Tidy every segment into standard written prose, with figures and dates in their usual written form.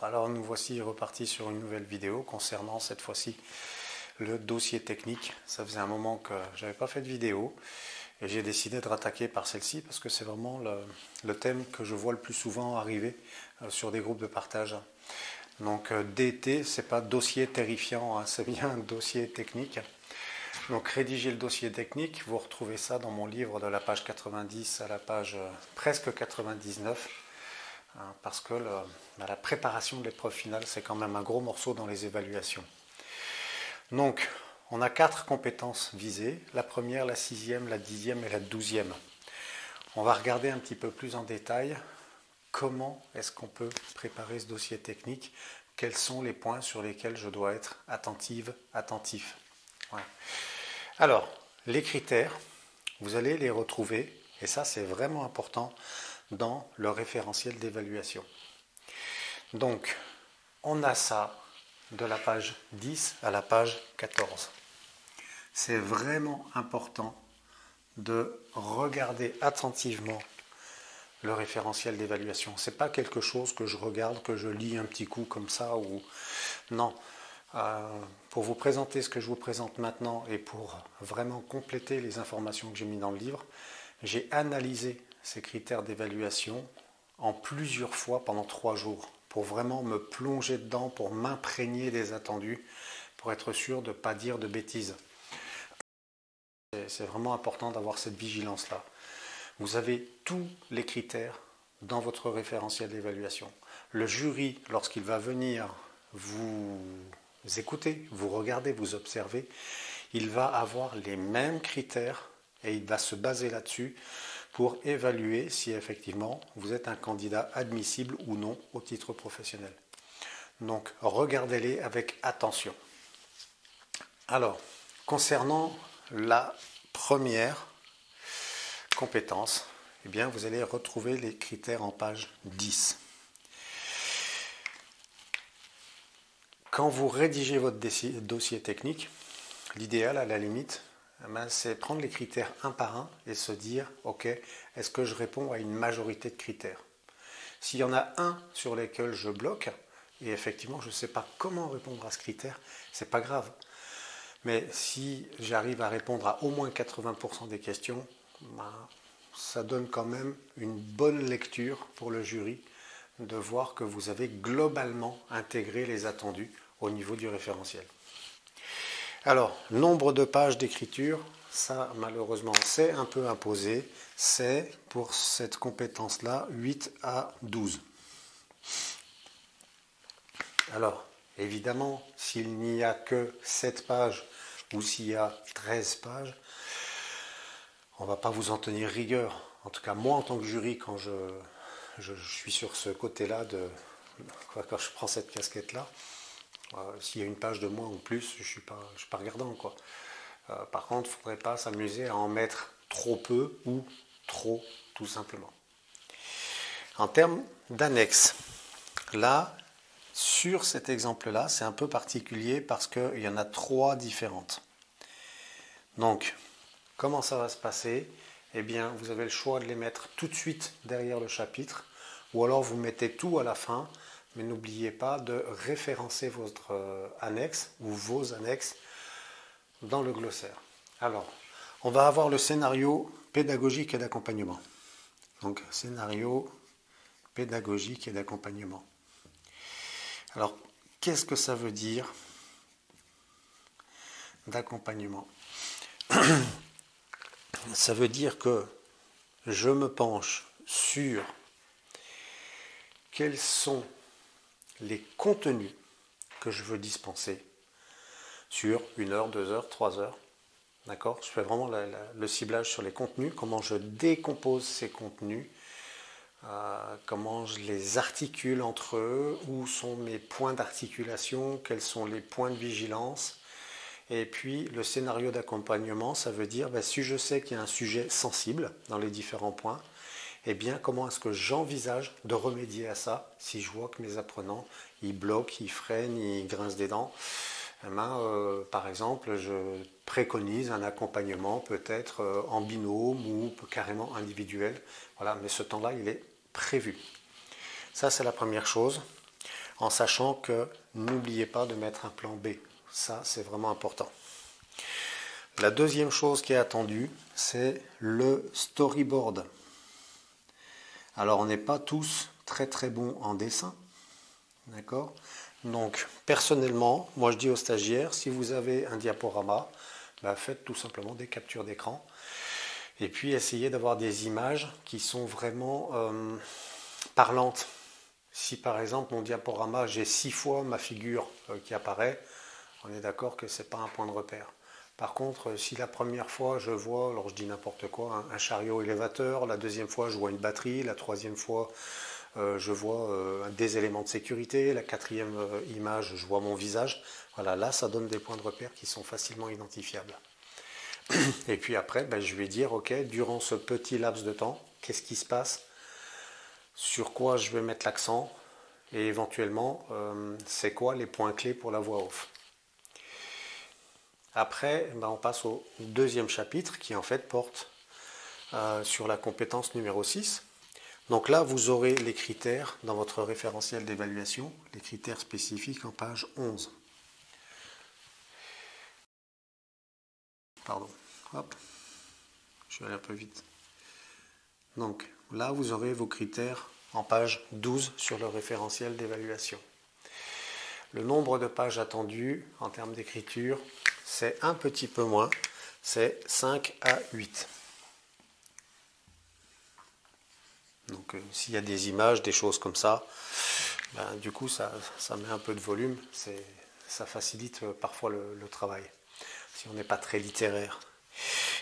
Alors nous voici repartis sur une nouvelle vidéo concernant cette fois-ci le dossier technique. Ça faisait un moment que je n'avais pas fait de vidéo et j'ai décidé de rattaquer par celle-ci parce que c'est vraiment le thème que je vois le plus souvent arriver sur des groupes de partage. Donc DT, c'est pas dossier terrifiant, hein, c'est bien un dossier technique. Donc rédiger le dossier technique, vous retrouvez ça dans mon livre de la page 90 à la page presque 99. Parce que la préparation de l'épreuve finale, c'est quand même un gros morceau dans les évaluations. Donc, on a 4 compétences visées, la première, la 6e, la 10e et la 12e. On va regarder un petit peu plus en détail comment est-ce qu'on peut préparer ce dossier technique, quels sont les points sur lesquels je dois être attentif. Voilà. Alors, les critères, vous allez les retrouver, et ça c'est vraiment important, dans le référentiel d'évaluation. Donc, on a ça de la page 10 à la page 14. C'est vraiment important de regarder attentivement le référentiel d'évaluation. Ce n'est pas quelque chose que je regarde, que je lis un petit coup comme ça, ou non. Pour vous présenter ce que je vous présente maintenant et pour vraiment compléter les informations que j'ai mises dans le livre, j'ai analysé ces critères d'évaluation en plusieurs fois pendant 3 jours pour vraiment me plonger dedans, pour m'imprégner des attendus, pour être sûr de ne pas dire de bêtises. C'est vraiment important d'avoir cette vigilance-là. Vous avez tous les critères dans votre référentiel d'évaluation. Le jury, lorsqu'il va venir vous écouter, vous regarder, vous observer, il va avoir les mêmes critères et il va se baser là-dessus pour évaluer si effectivement vous êtes un candidat admissible ou non au titre professionnel. Donc regardez-les avec attention. Alors, concernant la première compétence, eh bien, vous allez retrouver les critères en page 10. Quand vous rédigez votre dossier technique, l'idéal à la limite, c'est prendre les critères un par un et se dire, ok, est-ce que je réponds à une majorité de critères? S'il y en a un sur lesquels je bloque, et effectivement je ne sais pas comment répondre à ce critère, c'est pas grave. Mais si j'arrive à répondre à au moins 80% des questions, ça donne quand même une bonne lecture pour le jury de voir que vous avez globalement intégré les attendus au niveau du référentiel. Alors, nombre de pages d'écriture, ça malheureusement c'est un peu imposé, c'est pour cette compétence-là 8 à 12. Alors, évidemment, s'il n'y a que 7 pages ou s'il y a 13 pages, on ne va pas vous en tenir rigueur. En tout cas, moi en tant que jury, quand je suis sur ce côté-là, quand je prends cette casquette-là, s'il y a une page de moins ou plus, je ne suis pas regardant, quoi. Par contre, il ne faudrait pas s'amuser à en mettre trop peu ou trop, tout simplement. En termes d'annexes, là, sur cet exemple-là, c'est un peu particulier parce qu'il y en a 3 différentes. Donc, comment ça va se passer? Eh bien, vous avez le choix de les mettre tout de suite derrière le chapitre, ou alors vous mettez tout à la fin, mais n'oubliez pas de référencer votre annexe ou vos annexes dans le glossaire. Alors, on va avoir le scénario pédagogique et d'accompagnement. Donc, scénario pédagogique et d'accompagnement. Alors, qu'est-ce que ça veut dire d'accompagnement? Ça veut dire que je me penche sur quels sont les contenus que je veux dispenser sur 1 heure, 2 heures, 3 heures. D'accord? Je fais vraiment le ciblage sur les contenus, comment je décompose ces contenus, comment je les articule entre eux, où sont mes points d'articulation, quels sont les points de vigilance. Et puis le scénario d'accompagnement, ça veut dire, si je sais qu'il y a un sujet sensible dans les différents points, eh bien comment est-ce que j'envisage de remédier à ça si je vois que mes apprenants, ils bloquent, ils freinent, ils grincent des dents. Par exemple, je préconise un accompagnement peut-être en binôme ou carrément individuel. Voilà, mais ce temps-là, il est prévu. Ça, c'est la première chose. en sachant que n'oubliez pas de mettre un plan B. Ça, c'est vraiment important. La deuxième chose qui est attendue, c'est le storyboard. Alors, on n'est pas tous très très bons en dessin, d'accord? Donc, personnellement, moi je dis aux stagiaires, si vous avez un diaporama, faites tout simplement des captures d'écran. Et puis, essayez d'avoir des images qui sont vraiment parlantes. Si par exemple mon diaporama, j'ai 6 fois ma figure qui apparaît, on est d'accord que ce n'est pas un point de repère. Par contre, si la première fois je vois, alors je dis n'importe quoi, un chariot élévateur, la deuxième fois je vois une batterie, la troisième fois je vois des éléments de sécurité, la quatrième image je vois mon visage, voilà, là ça donne des points de repère qui sont facilement identifiables. Et puis après, je vais dire, ok, durant ce petit laps de temps, qu'est-ce qui se passe? Sur quoi je vais mettre l'accent et éventuellement c'est quoi les points clés pour la voix off. Après on passe au deuxième chapitre qui en fait porte sur la compétence numéro 6. Donc là vous aurez les critères dans votre référentiel d'évaluation, les critères spécifiques en page 11. Pardon, hop, je vais aller un peu vite. Donc là vous aurez vos critères en page 12 sur le référentiel d'évaluation. Le nombre de pages attendues en termes d'écriture, c'est un petit peu moins, c'est 5 à 8. Donc s'il y a des images, des choses comme ça, du coup ça met un peu de volume, ça facilite parfois le travail, si on n'est pas très littéraire.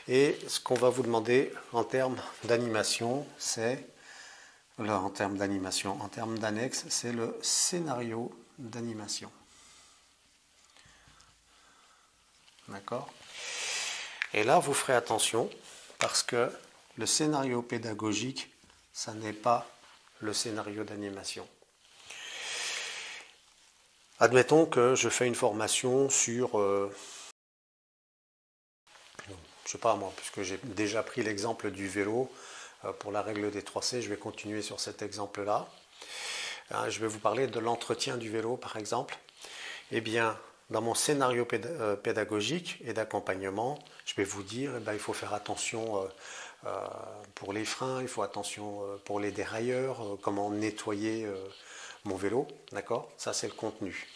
Et ce qu'on va vous demander en termes d'animation, c'est... en termes d'animation, en termes d'annexe, c'est le scénario d'animation. D'accord? Et là, vous ferez attention parce que le scénario pédagogique, ça n'est pas le scénario d'animation. Admettons que je fais une formation sur... je sais pas moi, puisque j'ai déjà pris l'exemple du vélo, pour la règle des 3C, je vais continuer sur cet exemple-là. Je vais vous parler de l'entretien du vélo, par exemple. Eh bien, dans mon scénario pédagogique et d'accompagnement, je vais vous dire, il faut faire attention pour les freins, il faut attention pour les dérailleurs, comment nettoyer mon vélo, d'accord? Ça, c'est le contenu.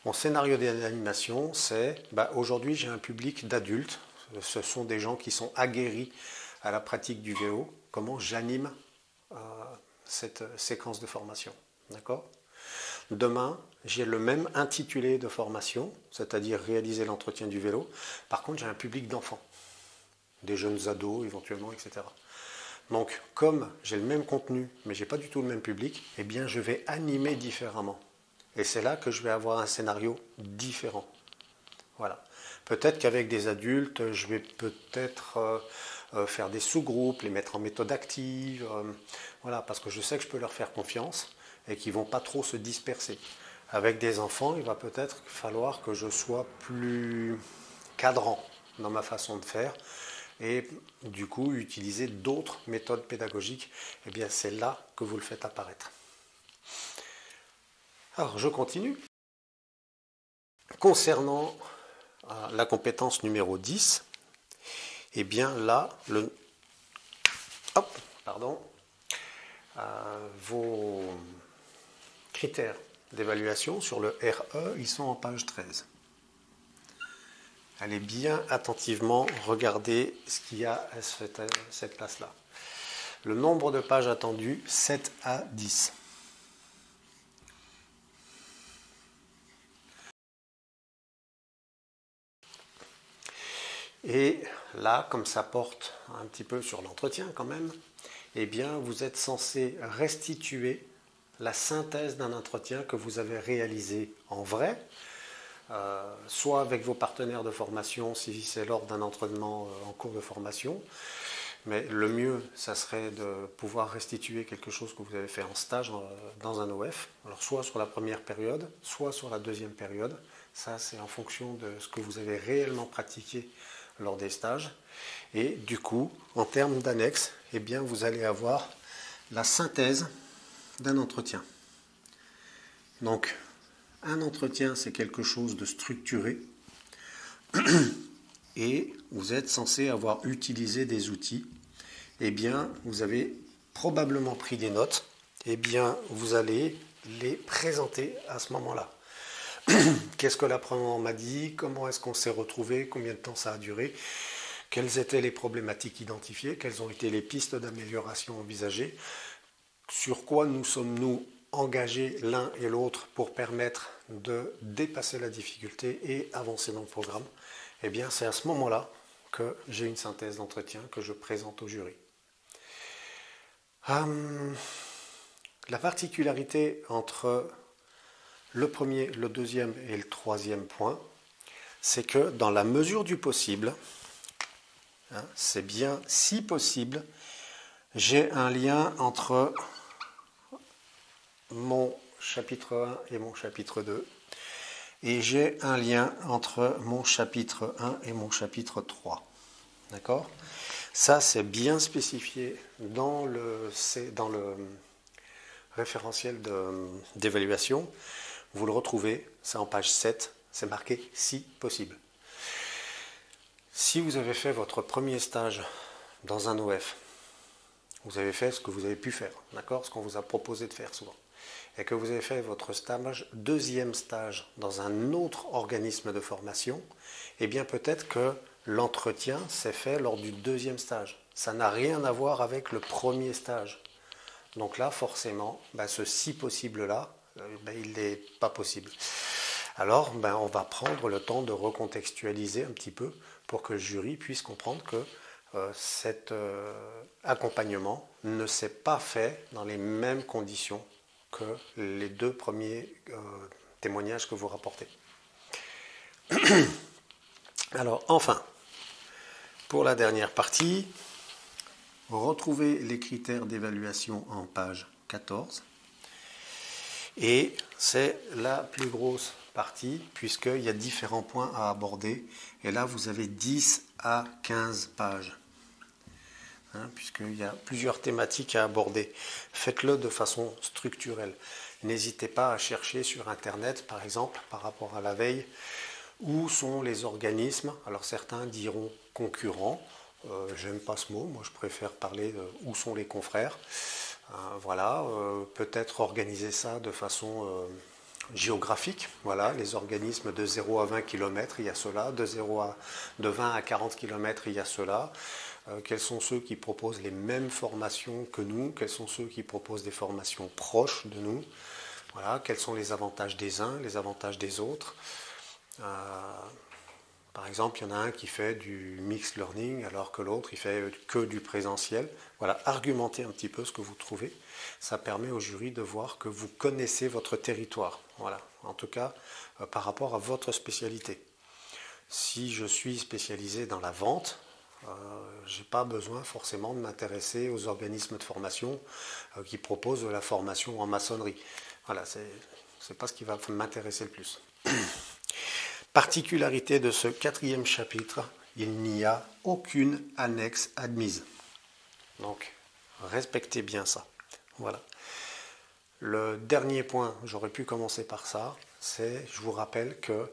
Mon scénario d'animation, c'est, aujourd'hui, j'ai un public d'adultes. Ce sont des gens qui sont aguerris à la pratique du vélo, comment j'anime cette séquence de formation. D'accord? Demain, j'ai le même intitulé de formation, c'est-à-dire réaliser l'entretien du vélo. Par contre, j'ai un public d'enfants, des jeunes ados éventuellement, etc. Donc, comme j'ai le même contenu, mais je n'ai pas du tout le même public, eh bien, je vais animer différemment. Et c'est là que je vais avoir un scénario différent. Voilà. Peut-être qu'avec des adultes, je vais peut-être faire des sous-groupes, les mettre en méthode active, voilà, parce que je sais que je peux leur faire confiance et qu'ils ne vont pas trop se disperser. Avec des enfants, il va peut-être falloir que je sois plus cadrant dans ma façon de faire et du coup utiliser d'autres méthodes pédagogiques. Eh bien, c'est là que vous le faites apparaître. Alors, je continue. Concernant la compétence numéro 10, eh bien là, vos critères d'évaluation sur le RE, ils sont en page 13. Allez bien attentivement regarder ce qu'il y a à cette place-là. Le nombre de pages attendues, 7 à 10. Et là, comme ça porte un petit peu sur l'entretien quand même, eh bien, vous êtes censé restituer la synthèse d'un entretien que vous avez réalisé en vrai, soit avec vos partenaires de formation si c'est lors d'un entraînement en cours de formation, mais le mieux, ça serait de pouvoir restituer quelque chose que vous avez fait en stage dans un OF, alors soit sur la première période, soit sur la deuxième période. Ça, c'est en fonction de ce que vous avez réellement pratiqué lors des stages. Et du coup, en termes d'annexe, eh bien, vous allez avoir la synthèse d'un entretien. Donc, un entretien, c'est quelque chose de structuré. Et vous êtes censé avoir utilisé des outils. Eh bien, vous avez probablement pris des notes. Eh bien, vous allez les présenter à ce moment-là. Qu'est-ce que l'apprenant m'a dit? Comment est-ce qu'on s'est retrouvé? Combien de temps ça a duré? Quelles étaient les problématiques identifiées? Quelles ont été les pistes d'amélioration envisagées? Sur quoi nous sommes-nous engagés l'un et l'autre pour permettre de dépasser la difficulté et avancer dans le programme? Eh bien, c'est à ce moment-là que j'ai une synthèse d'entretien que je présente au jury. La particularité entre le premier, le deuxième et le troisième point, c'est que dans la mesure du possible, c'est bien si possible, j'ai un lien entre mon chapitre 1 et mon chapitre 2, et j'ai un lien entre mon chapitre 1 et mon chapitre 3. D'accord? Ça, c'est bien spécifié dans le référentiel d'évaluation. Vous le retrouvez, c'est en page 7, c'est marqué « si possible ». Si vous avez fait votre premier stage dans un OF, vous avez fait ce que vous avez pu faire, d'accord, ce qu'on vous a proposé de faire souvent, et que vous avez fait votre deuxième stage dans un autre organisme de formation, eh bien peut-être que l'entretien s'est fait lors du deuxième stage. Ça n'a rien à voir avec le premier stage. Donc là, forcément, ce si possible-là, il n'est pas possible. Alors, on va prendre le temps de recontextualiser un petit peu pour que le jury puisse comprendre que cet accompagnement ne s'est pas fait dans les mêmes conditions que les deux premiers témoignages que vous rapportez. Alors, enfin, pour la dernière partie, retrouvez les critères d'évaluation en page 14. Et c'est la plus grosse partie, puisqu'il y a différents points à aborder. Et là, vous avez 10 à 15 pages. Puisqu'il y a plusieurs thématiques à aborder. Faites-le de façon structurelle. N'hésitez pas à chercher sur Internet, par exemple, par rapport à la veille, où sont les organismes. Alors certains diront concurrents. J'aime pas ce mot, moi je préfère parler de où sont les confrères. Voilà, peut-être organiser ça de façon géographique. Voilà, les organismes de 0 à 20 km, il y a cela. De 20 à 40 km, il y a cela. Quels sont ceux qui proposent les mêmes formations que nous? Quels sont ceux qui proposent des formations proches de nous? Voilà, quels sont les avantages des uns, les avantages des autres? Par exemple, il y en a un qui fait du mixed learning alors que l'autre, il fait que du présentiel. Voilà, argumentez un petit peu ce que vous trouvez. Ça permet au jury de voir que vous connaissez votre territoire. Voilà, en tout cas, par rapport à votre spécialité. Si je suis spécialisé dans la vente, je n'ai pas besoin forcément de m'intéresser aux organismes de formation qui proposent de la formation en maçonnerie. Voilà, c'est pas ce qui va m'intéresser le plus. Particularité de ce 4e chapitre, il n'y a aucune annexe admise. Donc, respectez bien ça. Voilà. Le dernier point, j'aurais pu commencer par ça, c'est, je vous rappelle que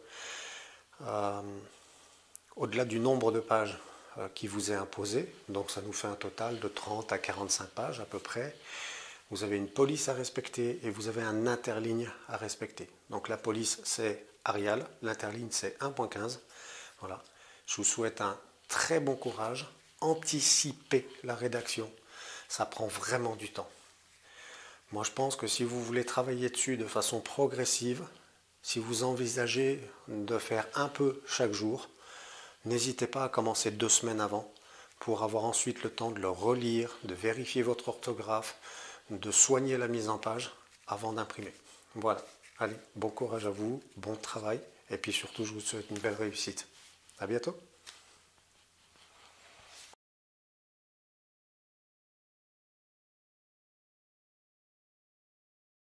au-delà du nombre de pages qui vous est imposé, donc ça nous fait un total de 30 à 45 pages à peu près, vous avez une police à respecter et vous avez un interligne à respecter. Donc la police c'est Arial, l'interligne c'est 1.15. Voilà. Je vous souhaite un très bon courage. Anticipez la rédaction. Ça prend vraiment du temps. Moi je pense que si vous voulez travailler dessus de façon progressive, si vous envisagez de faire un peu chaque jour, n'hésitez pas à commencer 2 semaines avant pour avoir ensuite le temps de le relire, de vérifier votre orthographe, de soigner la mise en page avant d'imprimer. Voilà. Allez, bon courage à vous, bon travail et puis surtout je vous souhaite une belle réussite. À bientôt.